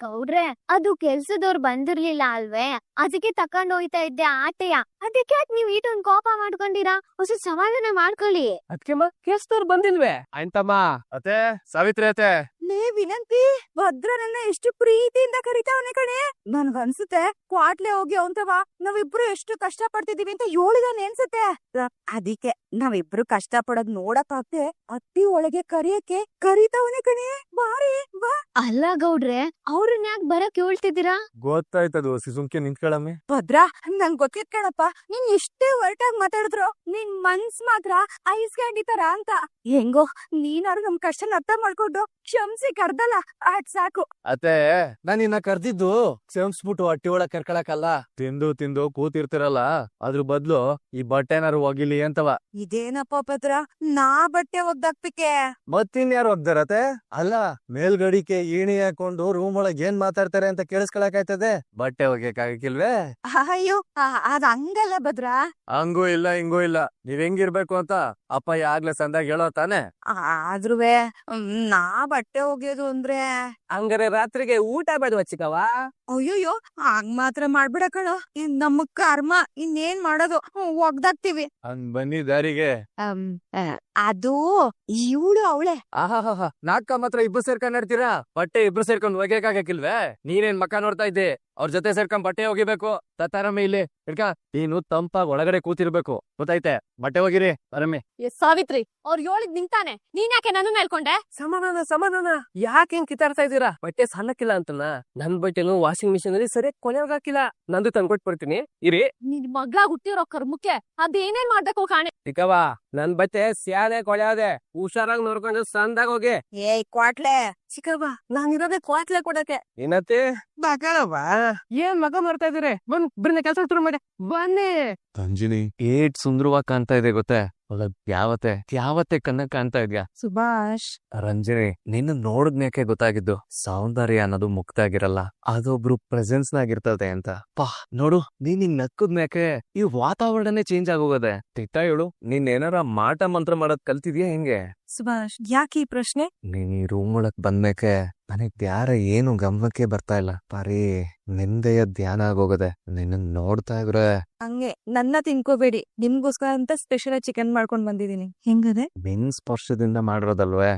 ಗೌಡ್ರೆ ಅದು ಕೆಲ್ಸದವ್ರು ಬಂದಿರ್ಲಿಲ್ಲ ಅಲ್ವೇ, ಅದಕ್ಕೆ ತಕೊಂಡ್ ಹೋಯ್ತಾ ಇದ್ದೆ ಆಟೆಯ. ಅದಕ್ಕೆ ಯಾಕ್ ನೀವ್ ಈಟೊಂದ್ ಕೋಪ ಮಾಡ್ಕೊಂಡಿರಾ? ಹೊಸ ಸಮಾಧಾನ ಮಾಡ್ಕೊಳ್ಳಿ. ಅದ್ಕೆಮ್ಮ ಕೆಲ್ಸದವ್ರು ಬಂದಿಲ್ವೇ? ಆಯ್ತಮ್ಮ. ಅತ್ತೆ, ಸಾವಿತ್ರಿ ಅತ್ತೆ. ಲೇ ವಿನಂತಿ, ಭದ್ರನನ್ನ ಎಷ್ಟು ಪ್ರೀತಿಯಿಂದ ಕರಿತಾವನೆ ಕಣೆ. ನನ್ಗನ್ಸುತ್ತೆ ಕ್ವಾಟ್ಲೆ ಹೋಗಿ ಅವಂತವ ನಾವಿಬ್ರು ಎಷ್ಟು ಕಷ್ಟ ಪಡ್ತಿದೀವಿ ಅಂತ ಹೇಳಿದಾನೆ ಅನ್ಸುತ್ತೆ. ಅದಕ್ಕೆ ನಾವಿಬ್ರು ಕಷ್ಟ ಪಡೋದ್ ನೋಡಕ್ಕಾಗ್ದೆ ಅತ್ತಿ ಒಳಗೆ ಕರಿಯಕ್ಕೆ ಕರಿತಾವನೆ ಕಣೆ. ಬಾರಿ ಬಾ. ಅಲ್ಲ ಗೌಡ್ರೆ, ಅವ್ರನ್ನ ಯಾಕೆ ಬರಕ್ ಹೇಳ್ತಿದ್ದೀರಾ? ಗೊತ್ತಾಯ್ತದು, ಸುಮ್ಕೆ ನಿಂತ್ಕೊಳಮ್ಮೆ. ಭದ್ರ, ನಂಗ್ ಗೊತ್ತಿತ್ ಕಣಪ್ಪ, ನೀನ್ ಎಷ್ಟೇ ಹೊರಟಾಗ್ ಮಾತಾಡಿದ್ರು ನಿನ್ ಮನ್ಸ್ ಮಾತ್ರ ಐಸ್ ಕ್ಯಾಂಡಿ ತರ ಅಂತ. ಹೆಂಗೋ ನೀನಾರು ನಮ್ ಕಷ್ಟನ ಅರ್ಥ ಮಾಡ್ಕೊಂಡು ಕ್ಷಮ್ಸಿ ಕರ್ದಲ್ಲ, ಅದ್ ಸಾಕು. ಅತ್ತೆ, ನಾನ್ ನಿನ್ನ ಕರ್ದಿದ್ದು ಕ್ಷಮಿಸ್ಬಿಟ್ಟು ಹೊಟ್ಟಿ ಒಳಗ್ ಕರ್ಕೊಳಕಲ್ಲ. ತಿಂದು ತಿಂದು ಕೂತಿರ್ತಿರಲ್ಲ, ಅದ್ರ ಬದ್ಲು ಈ ಬಟ್ಟೆನಾರು ಒಗಿಲಿ ಅಂತವ. ಇದೇನಪ್ಪ ಭದ್ರ, ನಾ ಬಟ್ಟೆ ಒಗ್ದಾಕ್ಬಿಕೆ? ಮತ್ತಿನ್ಯಾರು ಒಗ್ದಾರತೆ? ಅಲ್ಲ, ಮೇಲ್ಗಡಿಕೆ ಈಣಿ ಹಾಕೊಂಡು ರೂಮ್ ಒಳಗ್ ಏನ್ ಮಾತಾಡ್ತಾರೆ ಅಂತ ಕೇಳಿಸ್ಕೊಳಕಾಯ್ತದೆ, ಬಟ್ಟೆ ಒಗ್ಯಕಾಗಿಲ್ವೇ? ಅಯ್ಯೋ ಅದ್ ಹಂಗಲ್ಲ ಭದ್ರ. ಹಂಗೂ ಇಲ್ಲ ಹಿಂಗೂ ಇಲ್ಲ, ನೀವ್ ಹೆಂಗಿರ್ಬೇಕು ಅಂತ ಅಪ್ಪ ಆಗ್ಲೇ ಸಂದಾಗ ಹೇಳೋ ತಾನೆ. ಆದ್ರುವೆ ನಾ ಬಟ್ಟೆ ಒಗೆಯೋದು ಅಂದ್ರೆ ಹಂಗಾರೆ ರಾತ್ರಿಗೆ ಊಟ ಬೇಡವಾ ಚಿಕ್ಕವ? ಅಯ್ಯೋಯ್ಯೋ, ಹಂಗ್ ಮಾತ್ರ ಮಾಡ್ಬಿಡ ಕಣ. ನಮ್ಮ ಕರ್ಮ, ಇನ್ನೇನ್ ಮಾಡೋದು, ಒಗ್ದಾಕ್ತಿವಿ. ಹಂಗ್ ಬನ್ನಿ ದಾರಿಗೆ. ಅದು ಇವಳು ಅವಳೆ. ಆಹಾಹಾ, ನಾಕ್ಕ ಮಾತ್ರ ಇಬ್ರು ಸೇರ್ಕೊಂಡ್ ನಡ್ತೀರಾ? ಬಟ್ಟೆ ಇಬ್ರು ಸೇರ್ಕೊಂಡ್ ಒಗ್ಯಕಾಗಿಲ್ವೇ? ನೀನೇನ್ ಮಕ್ಕ ನೋಡ್ತಾ ಇದ್ದೆ? ಅವ್ರ ಜೊತೆ ಸೇರ್ಕೊಂಡ್ ಬಟ್ಟೆ ಒಗಿಬೇಕು. ತತ್ತಾರಮ್ಮೆ ಇಲ್ಲಿ ಹಿಡ್ಕ, ನೀನು ತಂಪಾಗ್ ಒಳಗಡೆ ಕೂತಿರ್ಬೇಕು, ಗೊತ್ತಾಯ್ತೆ? ಬಟ್ಟೆ ಒಗಿರಿ ಬರಮ್ಮೆ. ಸಾವಿತ್ರಿ, ಅವ್ರು ಹೇಳಿದ್ ನಿಂತಾನೆ, ನೀನ್ ಯಾಕೆ ನನ್ನ ಹೇಳ್ಕೊಂಡೆ? ಸಮಾಧಾನ ಸಮಾಧಾನ, ಯಾಕೆ ಹೆಂಗ್ ಕಿತ್ತಾಡ್ತಾ ಇದ್ದೀರಾ? ಬಟ್ಟೆ ಸಣ್ಣಕ್ಕಿಲ್ಲ ಅಂತನ? ನನ್ ಬಟ್ಟೆನು ವಾಷಿಂಗ್ ಮಿಷಿನ್ ಅಲ್ಲಿ ಸರಿಯಾಗಿ ಕೊನೆಯಾಗ ಹಾಕಿಲ್ಲ, ನಂದು ತಂದ್ಕೊಟ್ ಬರ್ತೀನಿ ಇರಿ. ನಿನ್ ಮಗ್ಳಾಗ್ ಹುಟ್ಟಿರೋ ಕರ್ಮಕ್ಕೆ ಅದೇನೇನ್ ಮಾಡ್ಬೇಕು ಕಾಣೆ. ಚಿಕ್ಕವ, ನನ್ ಬಟ್ಟೆ ಸ್ಯಾದೆ ಕೊಳೆಯಾದೆ, ಹುಷಾರಾಗಿ ನೋಡ್ಕೊಂಡು ಸಂದಾಗ ಹೋಗಿ. ಏಯ್ ಕ್ವಾಟ್ಲೆ. ಚಿಕ್ಕವ, ನಾನಿರೋದೇ ಕ್ವಾಟ್ಲೆ ಕೊಡಕ್ಕೆ. ಏನತ್ತೆ? ಮಗಳವ, ಏನ್ ಮಗ ಮಾಡ್ತಾ ಇದೀರಿ? ಬಂದ್ ಬರ್ನ ಕೆಲ್ಸ ಶುರು ಮಾಡಿ ಬನ್ನಿ. ತಂಜಿನಿ, ಏಟ್ ಸುಂದರವಾಗಿ ಕಾಣ್ತಾ ಇದೆ ಗೊತ್ತೇ? ಒಳಗ್ ಯಾವತ್ತೆ ಕಣ್ಣಕ್ ಕಾಣ್ತಾ ಇದ್ಯಾ? ಸುಭಾಷ್, ರಂಜಿನಿ, ನಿನ್ನ ನೋಡಿದ್ಮ್ಯಾಕೆ ಗೊತ್ತಾಗಿದ್ದು ಸೌಂದರ್ಯ ಅನ್ನೋದು ಮುಕ್ತ ಆಗಿರಲ್ಲ, ಅದೊಬ್ರು ಪ್ರೆಸೆನ್ಸ್ ನಾಗಿರ್ತದೆ ಅಂತ. ಪಾ ನೋಡು, ನೀನ್ ನಕ್ಕದ್ಮ್ಯಾಕೆ ಈ ವಾತಾವರಣನೇ ಚೇಂಜ್ ಆಗೋಗದೆ. ತಿತ್ತ ಹೇಳು, ನೀನ್ ಏನಾರ ಮಾಟ ಮಂತ್ರ ಮಾಡೋದ್ ಕಲ್ತಿದ್ಯಾ ಹೆಂಗೆ? ಸುಭಾಷ್, ಯಾಕೆ ಈ ಪ್ರಶ್ನೆ? ನೀನ್ ಈ ರೂಮ್ ಒಳಗ್ ಬಂದ್ಮೇಕೆ ನನಗ್ ಧ್ಯಾನ ಏನು ಗಮನಕ್ಕೆ ಬರ್ತಾ ಇಲ್ಲ. ಬರೀ ನಿಂದೆಯ ಧ್ಯಾನ ಆಗೋಗದೆ. ನಿನ್ನ ನೋಡ್ತಾ ಇದ್ರೆ ಹಂಗೆ ನನ್ನ ತಿನ್ಕೋಬೇಡಿ, ನಿಮ್ಗೋಸ್ಕರ ಅಂತ ಸ್ಪೆಷಲ್ ಚಿಕನ್ ಮಾಡ್ಕೊಂಡ್ ಬಂದಿದೀನಿ. ಹೆಂಗದೆ? ನಿನ್ ಸ್ಪರ್ಶದಿಂದ ಮಾಡಿರೋದಲ್ವೇ?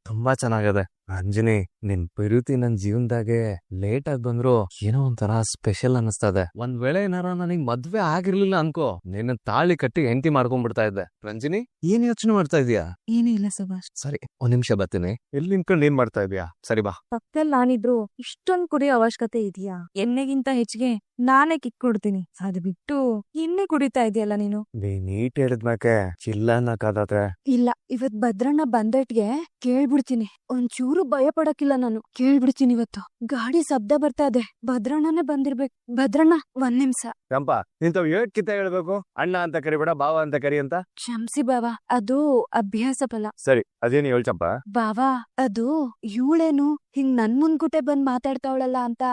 ತುಂಬಾ ಚೆನ್ನಾಗದೆ. ರಂಜಿನಿ, ನಿನ್ ಪ್ರೀತಿ ನನ್ ಜೀವನದಾಗೆ ಲೇಟ್ ಆಗಿ ಬಂದ್ರು ಏನೋ ಒಂಥರ ಸ್ಪೆಷಲ್ ಅನಿಸ್ತದೆ. ಒಂದ್ ವೇಳೆ ಏನಾರ ನನಗ್ ಮದ್ವೆ ಆಗಿರ್ಲಿಲ್ಲ ಅನ್ಕೋ, ನಿನ್ನ ತಾಳಿ ಕಟ್ಟಿ ಹೆಂಡತಿ ಮಾಡ್ಕೊಂಡ್ಬಿಡ್ತಾ ಇದ್ದೆ. ರಂಜಿನಿ, ಏನ್ ಯೋಚನೆ ಮಾಡ್ತಾ ಇದೀಯಾ? ಏನೂ ಇಲ್ಲ ಸುಭಾಷ್. ಸರಿ, ಒಂದ್ ನಿಮಿಷ ಬರ್ತೀನಿ. ಎಲ್ಲಿ ನಿಂತ್ಕೊಂಡು ಏನ್ ಮಾಡ್ತಾ ಇದೀಯಾ? ಸರಿ ಬಾ. ಪಕ್ಕದಲ್ಲಿ ನಾನಿದ್ರು ಇಷ್ಟೊಂದ್ ಕುಡಿಯೋ ಅವಶ್ಯಕತೆ ಇದೆಯಾ? ಎಣ್ಣೆಗಿಂತ ಹೆಚ್ಚಿಗೆ ನಾನೇ ಕಿಕ್ ಕೊಡ್ತೀನಿ, ಅದು ಬಿಟ್ಟು ಎಣ್ಣೆ ಕುಡಿತಾ ಇದೆಯಲ್ಲ ನೀನು. ನೀನ್ ನೀಟ್ ಹೇಳಿದ್ಮ್ಯಾಕೆ ಚಿಲ್ಲ ಅನ್ನಕಾದ್ರೆ. ಇಲ್ಲ, ಇವತ್ ಭದ್ರಣ್ಣ ಬಂದಟ್ಗೆ ಕೇಳ್ಬಿಡ್ತೀನಿ. ಒಂಚೂರು ಭಯ ಪಡಕ್ಕಿಲ್ಲ ನಾನು, ಕೇಳ್ಬಿಡ್ತೀನಿ ಇವತ್ತು. ಗಾಡಿ ಶಬ್ದ ಬರ್ತಾ ಇದೆ, ಭದ್ರಣ್ಣನೇ ಬಂದಿರ್ಬೇಕು. ಭದ್ರಣ್ಣ, ಒಂದ್ ನಿಮಿಷ. ಚಂಪಾ, ನಿಂತವ್ ಏಟ್ ಕಿತ್ತ ಹೇಳ್ಬೇಕು? ಅಣ್ಣ ಅಂತ ಕರಿಬೇಡ, ಬಾವ ಅಂತ ಕರಿ ಅಂತ. ಕ್ಷಮ್ಸಿ ಬಾವಾ, ಅದು ಅಭ್ಯಾಸ ಫಲ. ಸರಿ, ಅದೇನು ಹೇಳ್ ಚಂಪಾ. ಬಾವಾ, ಅದು ಇವಳೇನು ಹಿಂಗ್ ನನ್ ಮುಂದ್ಗುಟೆ ಬಂದ್ ಮಾತಾಡ್ತಾವಳಲ್ಲ ಅಂತ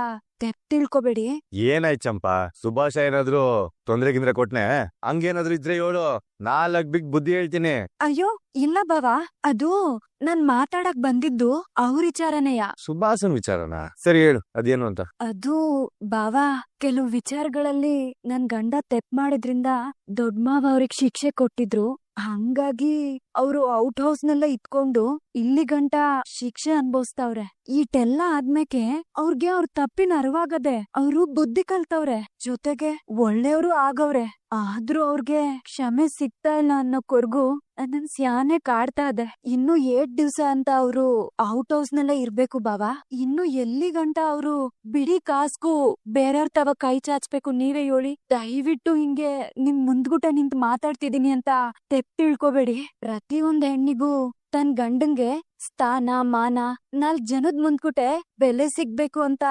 ತೆಪ್ ತಿಳ್ಕೊಬೇಡಿ. ಏನಾಯ್ತು ಚಂಪಾ? ಸುಭಾಷ ಏನಾದ್ರು ತೊಂದ್ರೆಗಿಂದ್ರೆ ಕೊಟ್ನೆ? ಹಂಗೇನಾದ್ರು ಇದ್ರೆ ಹೇಳು, 4 ಬಿಗ್ ಬುದ್ಧಿ ಹೇಳ್ತೀನಿ. ಅಯ್ಯೋ ಇಲ್ಲ ಬಾವಾ, ಅದು ನಾನ್ ಮಾತಾಡಕ್ ಬಂದಿದ್ದು ಅವ್ರ ವಿಚಾರನೆಯ. ಸುಭಾಷನ್ ವಿಚಾರನ? ಸರಿ ಹೇಳು, ಅದೇನು ಅಂತ. ಅದು ಬಾವಾ, ಕೆಲವು ವಿಚಾರಗಳಲ್ಲಿ ನನ್ ಗಂಡ ತೆಪ್ ಮಾಡಿದ್ರಿಂದ ದೊಡ್ಡ ಮಾವ ಅವ್ರಿಗೆ ಶಿಕ್ಷೆ ಕೊಟ್ಟಿದ್ರು. ಹಂಗಾಗಿ ಅವ್ರು ಔಟ್ ಹೌಸ್ ನೆಲ್ಲ ಇಟ್ಕೊಂಡು ಇಲ್ಲಿ ಗಂಟ ಶಿಕ್ಷೆ ಅನ್ಭವಿಸ್ತಾವ್ರೆ. ಈಟೆಲ್ಲ ಆದ್ಮೇಕೆ ಅವ್ರಿಗೆ ಅವ್ರ ತಪ್ಪಿನ ಅರಿವಾಗದೆ ಅವ್ರು ಬುದ್ಧಿ ಕಲ್ತವ್ರೆ, ಜೊತೆಗೆ ಒಳ್ಳೆಯವ್ರು ಆಗವ್ರೆ. ಆದ್ರೂ ಅವ್ರಿಗೆ ಕ್ಷಮೆ ಸಿಗ್ತಾ ಇಲ್ಲ ಅನ್ನೋ ಕೊರ್ಗು ನನ್ ಸ್ಯಾನೆ ಕಾಡ್ತಾ ಇದೆ. ಇನ್ನು 8 ದಿವ್ಸ ಅಂತ ಅವ್ರು ಔಟ್ ಹೌಸ್ ನೆಲ್ಲ ಇರ್ಬೇಕು ಬಾವಾ. ಇನ್ನು ಎಲ್ಲಿ ಗಂಟ ಅವ್ರು ಬಿಡಿ ಕಾಸ್ಗೂ ಬೇರೆಯವ್ರ ತವ ಕೈ ಚಾಚ್ಬೇಕು, ನೀವೇ ಹೇಳಿ. ದಯವಿಟ್ಟು ಹಿಂಗೆ ನಿಮ್ ಮುಂದ್ಗುಟ ನಿಂತ್ ಮಾತಾಡ್ತಿದೀನಿ ಅಂತ ತೆಪ್ ತಿಳ್ಕೊಬೇಡಿ. ಪ್ರತಿಯೊಂದ್ ಹೆಣ್ಣಿಗೂ ತನ್ ಗಂಡಂಗೆ ಸ್ಥಾನ ಮಾನ 4 ಜನದ್ ಮುಂದ್ಗುಟೆ ಬೆಲೆ ಸಿಗ್ಬೇಕು ಅಂತ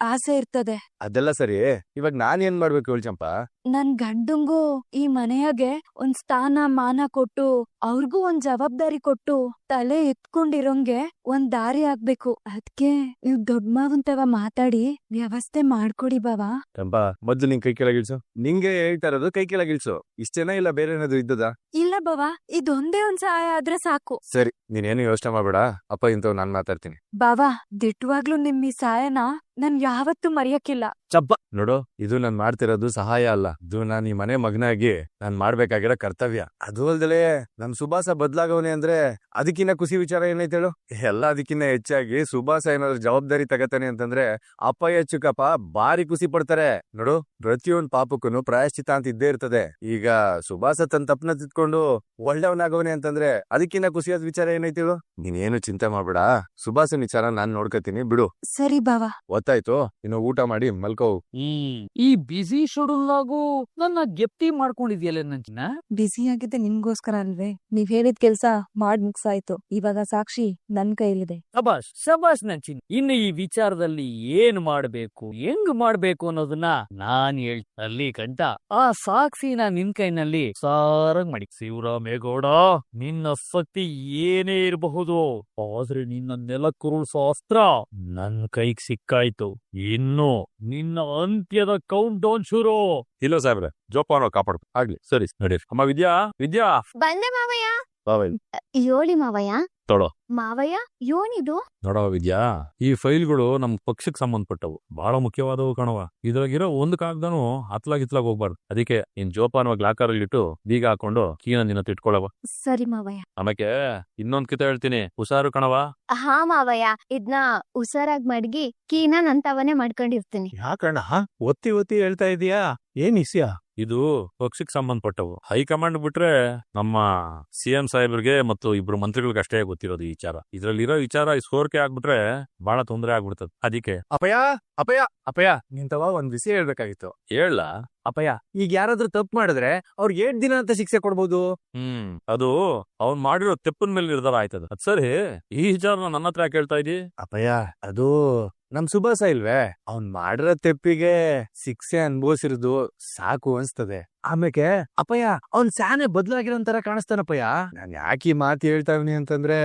ಆಸೆ ಇರ್ತದೆ. ಅದೆಲ್ಲ ಸರಿ, ಇವಾಗ ನಾನ್ ಏನ್ ಮಾಡ್ಬೇಕು ಹೇಳು ಚಂಪಾ? ನನ್ ಗಂಡಂಗೂ ಈ ಮನೆಯಾಗೆ ಒಂದ್ ಸ್ಥಾನ ಮಾನ ಕೊಟ್ಟು ಅವ್ರಿಗೂ ಒಂದ್ ಜವಾಬ್ದಾರಿ ಕೊಟ್ಟು ತಲೆ ಎತ್ಕೊಂಡಿರೋಂಗೆ ಒಂದ್ ದಾರಿ ಆಗ್ಬೇಕು. ಅದ್ಕೆ ನೀವ್ ದೊಡ್ಡ ಮಾವಂತವ ಮಾತಾಡಿ ವ್ಯವಸ್ಥೆ ಮಾಡ್ಕೊಡಿ ಬಾವಾ. ಚಂಪಾ, ಮೊದ್ಲು ನಿನ್ ಕೈ ಕೆಳಗಿಳ್ಸು. ನಿಂಗೆ ಹೇಳ್ತಾ ಇರೋದು ಕೈ ಕೆಳಗಿಳ್ಸು. ಇಷ್ಟೇನಾ, ಇಲ್ಲ ಬೇರೆ ಏನಾದ್ರು ಇದ್ದದ? ಇಲ್ಲ ಬಾವಾ, ಇದೊಂದೇ ಒಂದ್ ಸಹಾಯ ಆದ್ರೆ ಸಾಕು. ಸರಿ, ನೀನೇನು ಯೋಚನೆ ಮಾಡ್ಬೇಡ, ಅಪ್ಪ ಇಂಥವ್ ನಾನ್ ಮಾತಾಡ್ತೀನಿ. ಬಾವಾ, ದಿಟ್ಟವಾಗ್ಲೂ ನಿಮ್ ಈ ಸಹಾಯನ ನನ್ ಯಾವತ್ತೂ ಮರೆಯಕ್ಕಿಲ್ಲ. ನೋಡು, ಇದು ನಾನ್ ಮಾಡ್ತಿರೋದು ಸಹಾಯ ಅಲ್ಲ, ಇದು ನಾನ್ ಈ ಮನೆ ಮಗನಾಗಿ ನಾನ್ ಮಾಡ್ಬೇಕಾಗಿರೋ ಕರ್ತವ್ಯ. ಅದು ಅಲ್ದಲೆ ನಮ್ ಸುಭಾಸ ಬದ್ಲಾಗವನೆ ಅಂದ್ರೆ ಅದಕ್ಕಿನ್ನ ಖುಷಿ ವಿಚಾರ ಏನೈತೆ ಹೇಳು. ಎಲ್ಲ ಅದಕ್ಕಿನ್ನ ಹೆಚ್ಚಾಗಿ ಸುಭಾಸ ಏನಾದ್ರು ಜವಾಬ್ದಾರಿ ತಗತಾನೆ ಅಂತಂದ್ರೆ ಅಪ್ಪಯ್ಯ ಚಿಕ್ಕಪ್ಪ ಬಾರಿ ಖುಷಿ ಪಡ್ತಾರೆ. ನೋಡು, ಪ್ರತಿಯೊಂದ್ ಪಾಪಕ್ಕೂ ಪ್ರಾಯಶ್ಚಿತ ಅಂತ ಇದ್ದೇ ಇರ್ತದೆ. ಈಗ ಸುಭಾಸ ತನ್ನ ತಪ್ಪನ ತಿದ್ಕೊಂಡು ಒಳ್ಳೆಯವನಾಗವನೆ ಅಂತಂದ್ರೆ ಅದಕ್ಕಿನ್ನ ಖುಷಿಯಾದ ವಿಚಾರ ಏನೈತಿ ಹೇಳು. ನೀನೇನು ಚಿಂತೆ ಮಾಡ್ಬೇಡ, ಸುಭಾಸನ್ ವಿಚಾರ ನಾನ್ ನೋಡ್ಕತೀನಿ ಬಿಡು. ಸರಿ ಬಾವ. ಗೊತ್ತಾಯ್ತು, ಇನ್ನು ಊಟ ಮಾಡಿ ಮಲ್ಕೋ. ಈ ಬಿಸಿ ಶೆಡ್ಯೂಲ್ನಾಗೂ ನನ್ನ ಗೆಪ್ತಿ ಮಾಡ್ಕೊಂಡಿದ್ಯಲ್ಲ ನಂಚಿನ. ಬ್ಯುಸಿ ಆಗಿದ್ದೆ ನಿಮ್ಗೋಸ್ಕರ ಅಲ್ವೇ? ನೀವ್ ಹೇಳಿದ ಕೆಲ್ಸ ಮಾಡ್ ಮುಗ್ಸಾಯ್ತು. ಇವಾಗ ಸಾಕ್ಷಿ ನನ್ ಕೈಲಿದೆ. ಶಬಾಷ್ ಶಬಾಷ್ ನಂಚಿನ್. ಇನ್ನು ಈ ವಿಚಾರದಲ್ಲಿ ಏನ್ ಮಾಡ್ಬೇಕು, ಹೆಂಗ್ ಮಾಡ್ಬೇಕು ಅನ್ನೋದನ್ನ ನಾನ್ ಅಲ್ಲಿ ಗಂಟ ಆ ಸಾಕ್ಷಿನ ನಿನ್ ಕೈನಲ್ಲಿ ಸಾರಂಗ್ ಮಾಡಿ. ಶಿವರಾಮೇಗೌಡ, ನಿನ್ನ ಶಕ್ತಿ ಏನೇ ಇರಬಹುದು, ಆದ್ರೆ ನಿನ್ನ ನೆಲಕ್ಕುರುಳಿಸೋ ಅಸ್ತ್ರ ನನ್ ಕೈಗ್ ಸಿಕ್ಕಾಯ್ತು. ಇನ್ನು ನಿನ್ನ ಅಂತ್ಯದ ಕೌಂಟ್ ಡೌನ್ ಶುರು. ಇಲ್ಲ ಸಾಹೇಬ್ರೆ, ಜೋಪಾನ ಕಾಪಾಡ್ಬೇಕು. ಆಗ್ಲಿ, ಸರಿ ನಡೀರಿ. ಅಮ್ಮ ವಿದ್ಯಾ, ವಿದ್ಯಾ ಬಂದೆ ಮಾವಯ್ಯ. ಬಾವಯ್ಯ. ಯೋಳಿ ಮಾವಯ್ಯ. ತೊಡೋ. ಮಾವಯ್ಯ, ಯೋನಿದು? ನೋಡವ ವಿದ್ಯಾ, ಈ ಫೈಲ್ಗಳು ನಮ್ ಪಕ್ಷಕ್ಕೆ ಸಂಬಂಧಪಟ್ಟವು, ಬಹಳ ಮುಖ್ಯವಾದವು ಕಣವ. ಇದ್ರಾಗಿರೋ ಒಂದ್ ಕಾಗ್ದನು ಹತ್ಲಾಗ್ ಹೋಗ್ಬಾರ್ದು. ಅದಕ್ಕೆ ನೀನ್ ಜೋಪಾನವಾಗಿ ಲಾಕರ್ ಇಟ್ಟು ಬೀಗ ಹಾಕೊಂಡು ಕೀನ ನಿನ್ನ ತಿಟ್ಕೊಳ್ಳವ. ಸರಿ ಮಾವಯ್ಯ. ಆಮೇಲೆ ಇನ್ನೊಂದ್ ಕಿತ ಹೇಳ್ತೀನಿ, ಹುಷಾರು ಕಣವ. ಹಾ ಮಾವಯ್ಯ, ಇದ್ನ ಹುಷಾರಾಗ್ ಮಡ್ಗಿ ಕೀನ ನಂತವನೇ ಮಾಡ್ಕೊಂಡಿರ್ತೀನಿ. ಯಾಕಣ್ಣ ಒತ್ತಿ ಒತ್ತಿ ಹೇಳ್ತಾ ಇದೀಯಾ? ಏನ್ ಇಸ್ಯ? ಇದು ಪಕ್ಷಕ್ಕೆ ಸಂಬಂಧಪಟ್ಟವು. ಹೈಕಮಾಂಡ್ ಬಿಟ್ರೆ ನಮ್ಮ CM ಸಾಹೇಬ್ರಿಗೆ ಮತ್ತು ಇಬ್ರು ಮಂತ್ರಿಗಳಿಗೆ ಅಷ್ಟೇ ಗೊತ್ತಿರೋದು ಈ ವಿಚಾರ. ಇದ್ರಲ್ಲಿರೋ ವಿಚಾರ ಸೋರ್ಕೆ ಆಗ್ಬಿಟ್ರೆ ಬಹಳ ತೊಂದರೆ ಆಗ್ಬಿಡ್ತದ. ಅದಕ್ಕೆ ಅಪ್ಪಯ್ಯ, ಅಪ್ಪಯ್ಯ, ಅಪ್ಪಯ್ಯ, ನಿಂತವ ಒಂದ್ ವಿಷಯ ಹೇಳ್ಬೇಕಾಗಿತ್ತು. ಹೇಳ. ಅಪ್ಪಯ್ಯ, ಈಗ ಯಾರಾದ್ರೂ ತಪ್ಪು ಮಾಡಿದ್ರೆ ಅವ್ರಿಗೆ 8 ದಿನ ಅಂತ ಶಿಕ್ಷೆ ಕೊಡ್ಬೋದು. ಅದು ಅವ್ನ್ ಮಾಡಿರೋ ತೆಪ್ಪನ್ ಮೇಲೆ ನಿರ್ಧಾರ ಆಯ್ತದ. ಅದ್ ಸರಿ, ಈ ವಿಚಾರ ನನ್ನ ಹತ್ರ ಯಾಕೆ ಹೇಳ್ತಾ ಇದೀ? ಅಪ್ಪಯ್ಯ, ಅದು ನಮ್ ಸುಭಾಸ ಇಲ್ವೇ, ಅವ್ನ್ ಮಾಡಿರೋ ತೆಪ್ಪಿಗೆ ಶಿಕ್ಷೆ ಅನ್ಭವಿಸಿರೋದು ಸಾಕು ಅನ್ಸ್ತದೆ. ಆಮೇಲೆ ಅಪ್ಪಯ್ಯ, ಅವ್ನ್ ಸ್ಯಾನೆ ಬದ್ಲಾಗಿರೋಂತರ ಕಾಣಿಸ್ತಾನಪ್ಪಯ್ಯ. ನಾನ್ ಯಾಕೆ ಈ ಮಾತು ಹೇಳ್ತಾವ್ನಿ ಅಂತಂದ್ರೆ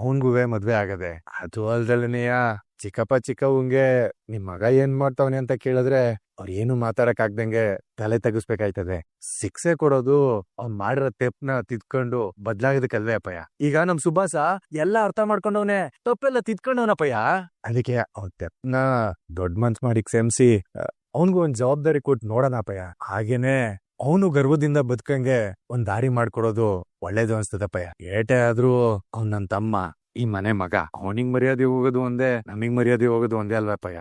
ಅವನ್ಗುವೆ ಮದ್ವೆ ಆಗದೆ. ಅದು ಅಲ್ದಲ್ಲನೆಯ ಚಿಕ್ಕಪ್ಪ ಚಿಕ್ಕವಂಗೆ ನಿಮ್ ಮಗ ಏನ್ ಮಾಡ್ತಾವನೆ ಅಂತ ಕೇಳಿದ್ರೆ ಅವ್ರ ಏನು ಮಾತಾಡಕ್ ಆಗ್ದಂಗೆ ತಲೆ ತೆಗಿಸ್ಬೇಕಾಯ್ತದೆ. ಶಿಕ್ಷೆ ಕೊಡೋದು ಅವ್ನ್ ಮಾಡಿರೋ ತೆಪ್ಪನ ತಿದ್ಕೊಂಡು ಬದ್ಲಾಗೋದಕ್ಕಲ್ವೇ ಅಪ್ಪಯ್ಯ. ಈಗ ನಮ್ ಸುಭಾಸ ಎಲ್ಲ ಅರ್ಥ ಮಾಡ್ಕೊಂಡವನೆ, ತಪ್ಪೆಲ್ಲ ತಿದ್ಕೊಂಡವನಪ್ಪಯ್ಯ. ಅದಕ್ಕೆ ಅವ್ನ ತೆಪ್ಪನ ದೊಡ್ಡ ಮನ್ಸ್ ಮಾಡಿ ಕ್ಷಮಿಸಿ ಅವನ್ಗೂ ಒಂದ್ ಜವಾಬ್ದಾರಿ ಕೊಟ್ಟು ನೋಡೋಣ ಅಪ್ಪಯ್ಯ. ಹಾಗೇನೆ ಅವನು ಗರ್ವದಿಂದ ಬದುಕಂಗೆ ಒಂದ್ ದಾರಿ ಮಾಡ್ಕೊಡೋದು ಒಳ್ಳೇದು ಅನ್ಸ್ತದಪ್ಪಯ್ಯ. ಏಟೇ ಆದ್ರೂ ಅವ್ನ್ ನನ್ ತಮ್ಮ, ಈ ಮನೆ ಮಗ. ಅವನಿಗ್ ಮರ್ಯಾದೆ ಹೋಗೋದು ಒಂದೇ, ನಮಿಗ್ ಮರ್ಯಾದೆ ಹೋಗೋದು ಒಂದೇ ಅಲ್ವಪ್ಪಯ್ಯ.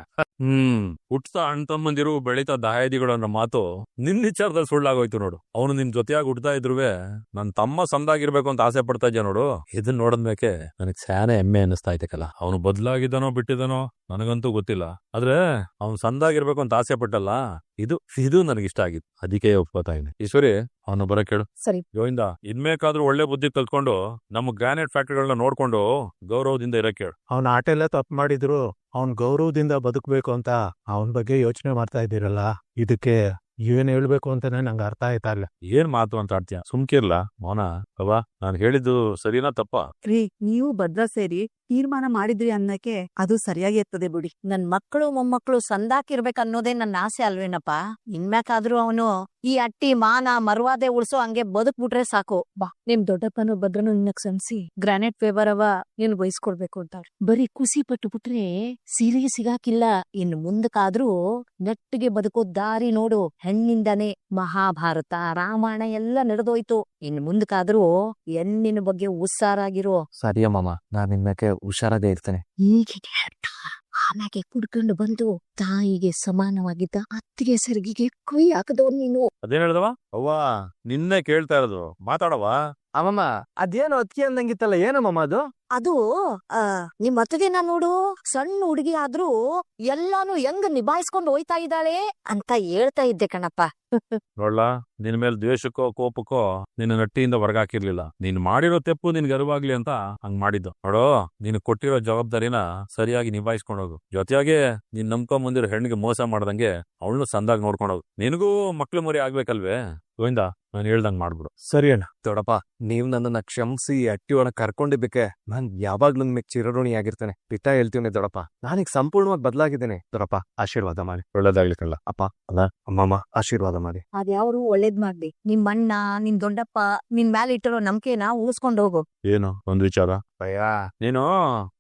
ಹುಟ್ತಾ ಅಣ್ಣ ತಮ್ಮಂದಿರು ಬೆಳೀತಾ ದಾಯಾದಿಗಳು ಅನ್ನೋ ಮಾತು ನಿನ್ ವಿಚಾರದಲ್ಲಿ ಸುಳ್ಳಾಗೋಯ್ತು ನೋಡು. ಅವನು ನಿನ್ ಜೊತೆಯಾಗಿ ಹುಡ್ತಾ ಇದ್ರುವೆ ನನ್ ತಮ್ಮ ಸಂದಾಗಿರ್ಬೇಕು ಅಂತ ಆಸೆ ಪಡ್ತಾ ಇದ್ಯಾ ನೋಡು. ಇದನ್ ನೋಡದ್ಮೇಕೆ ನನಗ್ ಸ್ಯಾನೆ ಹೆಮ್ಮೆ ಅನ್ನಿಸ್ತಾ ಐತಕಲ್ಲ. ಅವನು ಬದ್ಲಾಗಿದ್ದಾನೋ ಬಿಟ್ಟಿದ್ದಾನೋ ನನಗಂತೂ ಗೊತ್ತಿಲ್ಲ, ಆದ್ರೆ ಅವ್ನು ಸಂದಾಗಿರ್ಬೇಕು ಅಂತ ಆಸೆ ಪಟ್ಟಲ್ಲ, ಇದು ನನಗಿಷ್ಟ ಆಗಿತ್ತು. ಅದಕ್ಕೆ ಒಪ್ಕೋತಾ ಇದ್ದೀನಿ. ಈಶ್ವರಿ, ಅವನು ಬರ ಕೇಳು. ಸರಿ. ಗೋವಿಂದ, ಇನ್ಮೇಕಾದ್ರೂ ಒಳ್ಳೆ ಬುದ್ಧಿ ಕಲ್ತ್ಕೊಂಡು ನಮ್ಮ ಗ್ರಾನೈಟ್ ಫ್ಯಾಕ್ಟರಿಗಳನ್ನ ನೋಡ್ಕೊಂಡು ಗೌರವದಿಂದ ಇರಕ್ ಹೇಳು. ಅವ್ನ ಆಟ ಎಲ್ಲ ತಪ್ಪು ಮಾಡಿದ್ರು ಅವ್ನ್ ಗೌರವದಿಂದ ಬದುಕ್ಬೇಕು ಅಂತ ಅವನ್ ಬಗ್ಗೆ ಯೋಚನೆ ಮಾಡ್ತಾ ಇದ್ದೀರಲ್ಲ, ಇದಕ್ಕೆ ಏನ್ ಹೇಳ್ಬೇಕು ಅಂತಾನೆ ನಂಗೆ ಅರ್ಥ ಆಯ್ತಾ ಇಲ್ಲ. ಏನ್ ಮಾತು ಅಂತ ಆಡ್ತೀಯ? ಸುಮ್ಕಿರ್ಲ ಮೌನ. ಅವ್ವ, ನಾನ್ ಹೇಳಿದ್ದು ಸರಿನಾ ತಪ್ಪ? ರೀ, ನೀವು ಭದ್ರ ಸೇರಿ ತೀರ್ಮಾನ ಮಾಡಿದ್ರಿ ಅನ್ನಕ್ಕೆ ಅದು ಸರಿಯಾಗಿ ಇರ್ತದೆ ಬಿಡಿ. ನನ್ ಮಕ್ಕಳು ಮೊಮ್ಮಕ್ಕಳು ಸಂದಾಕಿರ್ಬೇಕನ್ನೋದೇ ನನ್ನ ಆಸೆ ಅಲ್ವೇನಪ್ಪ. ಇನ್ಮ್ಯಾಕಾದ್ರೂ ಅವನು ಈ ಅಟ್ಟಿ ಮಾನ ಮರ್ವಾದೆ ಉಳ್ಸೋ ಹಂಗೆ ಬದುಕ್ಬಿಟ್ರೆ ಸಾಕು. ಬಾ, ನಿಮ್ ದೊಡ್ಡಪ್ಪನು ಭದ್ರನು ನಿನ್ನ ಕ್ಷಮಿಸಿ ಗ್ರಾನೈಟ್ ಫೇವರ್ ಅವ ನೀನ್ ವಹಿಸ್ಕೊಡ್ಬೇಕು ಅಂತ. ಬರೀ ಖುಷಿ ಪಟ್ಟು ಬಿಟ್ರೆ ಸೀರೆಗೆ ಸಿಗಾಕಿಲ್ಲ. ಇನ್ ಮುಂದಕ್ಕಾದ್ರೂ ನೆಟ್ಟಿಗೆ ಬದುಕೋ ದಾರಿ ನೋಡು. ಹೆಣ್ಣಿಂದಾನೆ ಮಹಾಭಾರತ ರಾಮಾಯಣ ಎಲ್ಲ ನಡೆದೋಯ್ತು. ಇನ್ ಮುಂದಕ್ಕಾದ್ರೂ ಹೆಣ್ಣಿನ ಬಗ್ಗೆ ಹುಷಾರಾಗಿರೋ. ಸರಿಯ ಮಾಮ, ನಾನ್ ನಿಮ್ಮಕ್ಕೆ ಹುಷಾರಾಗೇ ಇರ್ತೇನೆ. ಈಗಿಗೆ ಆಮ್ಯಾಗೆ ಕುಡ್ಕೊಂಡು ಬಂದು ತಾಯಿಗೆ ಸಮಾನವಾಗಿದ್ದ ಅತ್ತಿಗೆ ಸೆರಗಿಗೆ ಕೊಯ್ ಹಾಕದವ್ ನೀನು. ಅದೇನ್ ಹೇಳ್ದವ? ಅವ್ವ, ನಿನ್ನೆ ಕೇಳ್ತಾ ಇರೋದು, ಮಾತಾಡವ. ಅಮ್ಮಮ್ಮ, ಅದೇನೋ ಅತ್ತಿ ಅಂದಂಗಿತ್ತಲ್ಲ, ಏನಮ್ಮಮ್ಮ ಅದು? ಅದು ನಿಮ್ ಅತ್ತಿಗೆನ ನೋಡು, ಸಣ್ಣ ಹುಡುಗಿ ಆದ್ರೂ ಎಲ್ಲಾನು ಹೆಂಗ್ ನಿಭಾಯಿಸ್ಕೊಂಡು ಹೋಯ್ತಾ ಇದ್ದಾಳೆ ಅಂತ ಹೇಳ್ತಾ ಇದ್ದೆ ಕಣಪ್ಪ. ನೋಡ್ಲಾ, ನಿನ್ ಮೇಲ್ ದ್ವೇಷಕ್ಕೋ ಕೋಪಕ್ಕೋ ನಿನ್ನ ನಟ್ಟಿಯಿಂದ ಹೊರಗಾಕಿರ್ಲಿಲ್ಲ. ನೀನ್ ಮಾಡಿರೋ ತೆಪ್ಪು ನಿನ್ಗೆ ಅರಿವಾಗ್ಲಿ ಅಂತ ಹಂಗ್ ಮಾಡಿದ್ದು. ನೋಡೋ, ನೀನ್ ಕೊಟ್ಟಿರೋ ಜವಾಬ್ದಾರಿನ ಸರಿಯಾಗಿ ನಿಭಾಯಿಸ್ಕೊಂಡೋಗು. ಜೊತೆಯಾಗಿ ನೀನ್ ನಂಬ್ಕೊಂಡ್ ಬಂದಿರೋ ಹೆಣ್ಣಿಗೆ ಮೋಸ ಮಾಡ್ದಂಗೆ ಅವಳನ್ನು ಸಂದಾಗ ನೋಡ್ಕೊಂಡೋಗು. ನಿನಗೂ ಮಕ್ಳು ಮರಿ ಆಗ್ಬೇಕಲ್ವೇ? ಗೋವಿಂದ, ನಾನು ಹೇಳ್ದಂಗ್ ಮಾಡ್ಬಿಡು. ಸರಿ ಅಣ್ಣ. ದೊಡ್ಡಪ್ಪ, ನೀವ್ ನನ್ನನ್ನ ಕ್ಷಮಿಸಿ ಅಟ್ಟಿ ಒಳಗ್ ಕರ್ಕೊಂಡಿದ್ದಕ್ಕೆ ನಾನ್ ಯಾವಾಗ್ಲೂ ನಿಮಗೆ ಚಿರಋಣಿಯಾಗಿರ್ತೇನೆ. ಪಿತ ಹೇಳ್ತೀವಿ ದೊಡಪ್ಪ, ನಾನೀಗ ಸಂಪೂರ್ಣವಾಗಿ ಬದಲಾಗಿದ್ದೇನೆ. ದೊಡಪ್ಪ ಆಶೀರ್ವಾದ ಮಾಡಿ. ಒಳ್ಳೇದಾಗ್ಲಿ ಕಳ್ಳ. ಅಪ್ಪ ಅಲ್ಲ ಅಮ್ಮಮ್ಮ ಆಶೀರ್ವಾದ ಮಾಡಿ. ಅದ್ಯಾವ್ರು ಒಳ್ಳೇದ್ ಮಾಡ್ಲಿ. ನಿಮ್ ಅಣ್ಣ ನಿನ್ ದೊಡ್ಡಪ್ಪ ನಿನ್ ಮ್ಯಾಲ ಇಟ್ಟಿರೋ ನಂಬಿಕೆನ ಉಳಿಸ್ಕೊಂಡ್ ಹೋಗು. ಏನು ಒಂದ್ ವಿಚಾರ, ಭಯ ನೀನು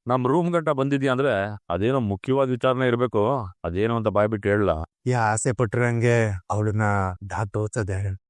ನಮ್ ರೂಮ್ ಗಂಟ ಬಂದಿದ್ಯಾ ಅಂದ್ರೆ ಅದೇನೋ ಮುಖ್ಯವಾದ ವಿಚಾರನೇ ಇರ್ಬೇಕು. ಅದೇನೋ ಅಂತ ಬಾಯ್ಬಿಟ್ಟು ಹೇಳಲ್ಲ. ಆಸೆ ಪಟ್ಟಿರಂಗೆ ಅವಳನ್ನ ತೋರ್ಸದೆ